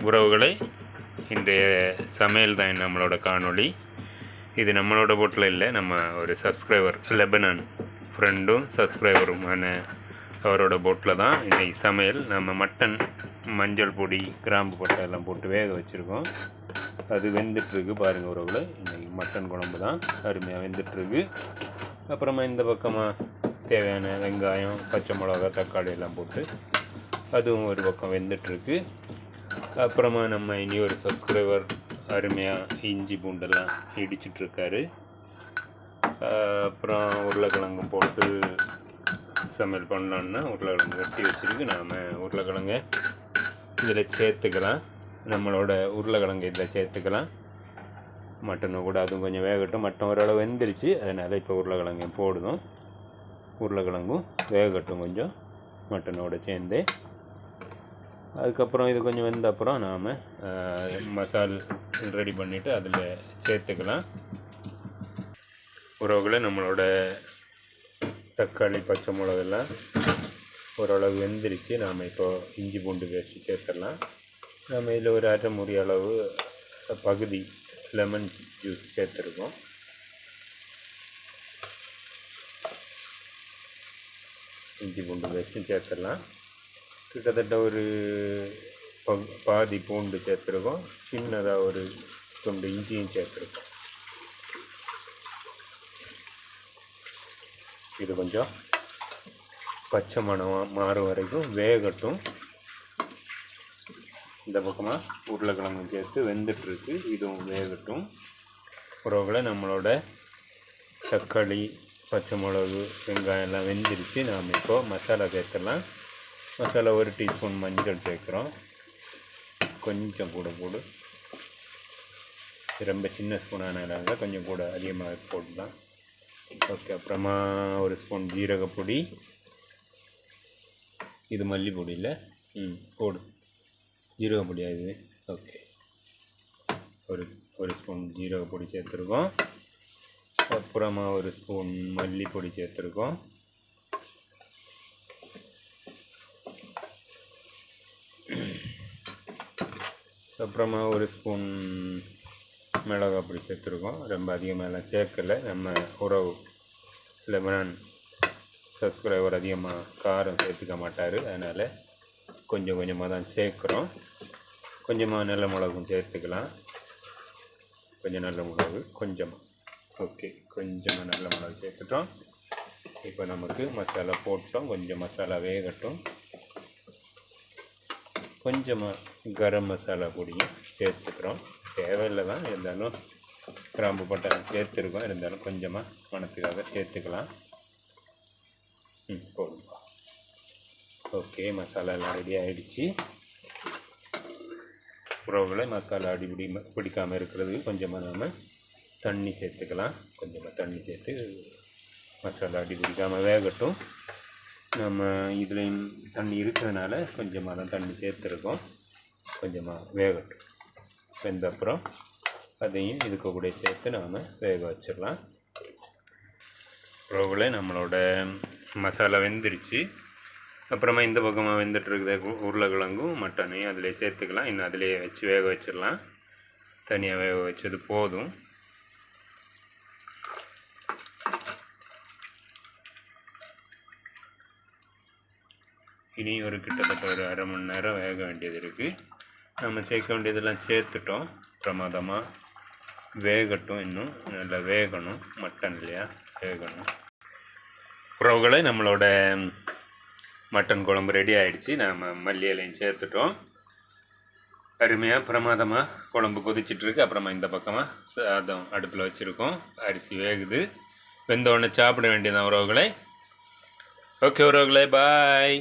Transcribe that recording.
உறவுகளை இன்றைய சமையல் தான் நம்மளோட காணொளி. இது நம்மளோட போட்டில் இல்லை, நம்ம ஒரு சப்ஸ்கிரைபர் லெபனான் ஃப்ரெண்டும் சப்ஸ்கிரைபருமான அவரோட போட்டில் தான் இன்றைக்கி சமையல். நம்ம மட்டன் மஞ்சள் பொடி கிராம்பு பட்டை எல்லாம் போட்டு வேக வச்சுருக்கோம். அது வெந்துட்டுருக்கு பாருங்கள் உறவுகளை. இன்றைக்கி மட்டன் குழம்பு தான் அருமையாக வெந்துட்டுருக்கு. அப்புறமா இந்த பக்கமாக தேவையான வெங்காயம், பச்சை மிளகா, தக்காளி எல்லாம் போட்டு அதுவும் ஒரு பக்கம் வெந்துட்டுருக்கு. அப்புறமா நம்ம இனி ஒரு சப்ஸ்கிரைபர் அருமையாக இஞ்சி பூண்டெல்லாம் இடிச்சிட்ருக்காரு. அப்புறம் உருளைக்கிழங்கு போட்டு சமையல் பண்ணலான்னா உருளைக்கிழங்கு வெட்டி வச்சுருக்கு. நாம் உருளைக்கிழங்கை இதில் சேர்த்துக்கலாம். நம்மளோட உருளைக்கிழங்கு இதில் சேர்த்துக்கலாம். மட்டனை கூட அதுவும் கொஞ்சம் வேகட்டும். மட்டன் ஓரளவு வெந்துருச்சு, அதனால் இப்போ உருளைக்கிழங்கு போடணும். உருளைக்கிழங்கும் வேகட்டும் கொஞ்சம் மட்டனோடு சேர்ந்து. அதுக்கப்புறம் இது கொஞ்சம் வெந்த அப்புறம் நாம் மசால் ரெடி பண்ணிவிட்டு அதில் சேர்த்துக்கலாம். உறவுகளை நம்மளோட தக்காளி, பச்சை மிளகெல்லாம் ஓரளவு வெந்துருச்சு. நாம் இப்போது இஞ்சி பூண்டு பேஸ்ட்டு சேர்த்துடலாம். நம்ம இதில் ஒரு அரை மூடி அளவு பகுதி லெமன் ஜூஸ் சேர்த்துருக்கோம். இஞ்சி பூண்டு பேஸ்ட்டும் சேர்த்துடலாம். கிட்டத்தட்ட ஒரு பாதி பூண்டு சேர்த்துருக்கோம். சின்னதாக ஒரு துண்டு இஞ்சியும் சேர்த்துருக்கோம். இது கொஞ்சம் பச்சை மணம் மாறும் வரைக்கும் வேகட்டும். இந்த பக்கமாக உருளைக்கிழங்கும் சேர்த்து வெந்துட்டுருக்கு, இதுவும் வேகட்டும். உறவுகளை நம்மளோட தக்காளி, பச்சை மிளகு, வெங்காயம் எல்லாம் வெந்துருச்சு. நாம் இப்போது மசாலா சேர்த்துடலாம். மசாலா ஒரு டீஸ்பூன் மஞ்சள் சேர்க்குறோம். கொஞ்சம் கூட போடு, ரொம்ப சின்ன ஸ்பூனானால கொஞ்சம் கூட அதிகமாக போடலாம். ஓகே. அப்புறமா ஒரு ஸ்பூன் ஜீரகப்பொடி. இது மல்லிப்பொடி இல்லை, போடு, ஜீரகப்பொடியா இது. ஓகே, ஒரு ஸ்பூன் ஜீரகப்பொடி சேர்த்துருக்கோம். அப்புறமா ஒரு ஸ்பூன் மல்லிப்பொடி சேர்த்துருக்கோம். அப்புறமா ஒரு ஸ்பூன் மிளகாய் பொடி சேர்த்துருக்கோம். ரொம்ப அதிகமாகலாம் சேர்க்கலை. நம்ம உறவு லெபனான் சப்ஸ்கிரைபர் அதிகமாக காரம் சேர்த்துக்க மாட்டார், அதனால் கொஞ்சம் கொஞ்சமாக தான் சேர்க்குறோம். கொஞ்சமாக நல்ல மிளகும் சேர்த்துக்கலாம். கொஞ்சம் நல்ல மிளகு கொஞ்சமாக. ஓகே, கொஞ்சமாக நல்ல மிளகு சேர்த்துட்டோம். இப்போ நமக்கு மசாலா போட்டோம். கொஞ்சம் மசாலா வேகட்டும். கொஞ்சமாக கரம் மசாலா பொடியும் சேர்த்துக்கிறோம். தேவையில்லை தான், இருந்தாலும் கிராம்பு பட்டை சேர்த்துருக்கோம். இருந்தாலும் கொஞ்சமாக மணத்துக்காக சேர்த்துக்கலாம். போதும். ஓகே, மசாலா எல்லாம் ரெடி ஆகிடுச்சு. உறவுகளை மசாலா பிடிக்காமல் இருக்கிறதுக்கு கொஞ்சமாக நாம் தண்ணி சேர்த்துக்கலாம். கொஞ்சமாக தண்ணி சேர்த்து மசாலா பிடிக்காமல் வேகட்டும். நம்ம இதுலேயும் தண்ணி இருக்கிறதுனால கொஞ்சமாக தான் தண்ணி சேர்த்துருக்கோம். கொஞ்சமாக வேகட்டும். வெந்த அப்புறம் அதையும் இதுக்கு கூட சேர்த்து நாம் வேக வச்சிடலாம். உறவுகளே, நம்மளோட மசாலா வெந்துருச்சு. அப்புறமா இந்த பக்கமாக வெந்துட்டுருக்குது உருளைக்கிழங்கும் மட்டனையும் அதிலே சேர்த்துக்கலாம். இன்னும் அதிலே வச்சு வேக வச்சிடலாம். தனியாக வேக வச்சது போதும். இனி ஒரு கிட்டத்தட்ட ஒரு அரை மணி நேரம் வேக வேண்டியது இருக்குது. நம்ம சேர்க்க வேண்டியதெல்லாம் சேர்த்துட்டோம். பிரமாதமாக வேகட்டும். இன்னும் நல்லா வேகணும். மட்டன் இல்லையா, வேகணும். உறவுகளை, நம்மளோட மட்டன் குழம்பு ரெடி ஆகிடுச்சு. நாம் மல்லி இலையும் சேர்த்துட்டோம். அருமையாக பிரமாதமாக குழம்பு கொதிச்சிட்ருக்கு. அப்புறமா இந்த பக்கமாக சாதம் அடுப்பில் வச்சுருக்கோம். அரிசி வேகுது. வெந்தோடனே சாப்பிட வேண்டியதான் உறவுகளை. ஓகே உறவுகளே, பாய்.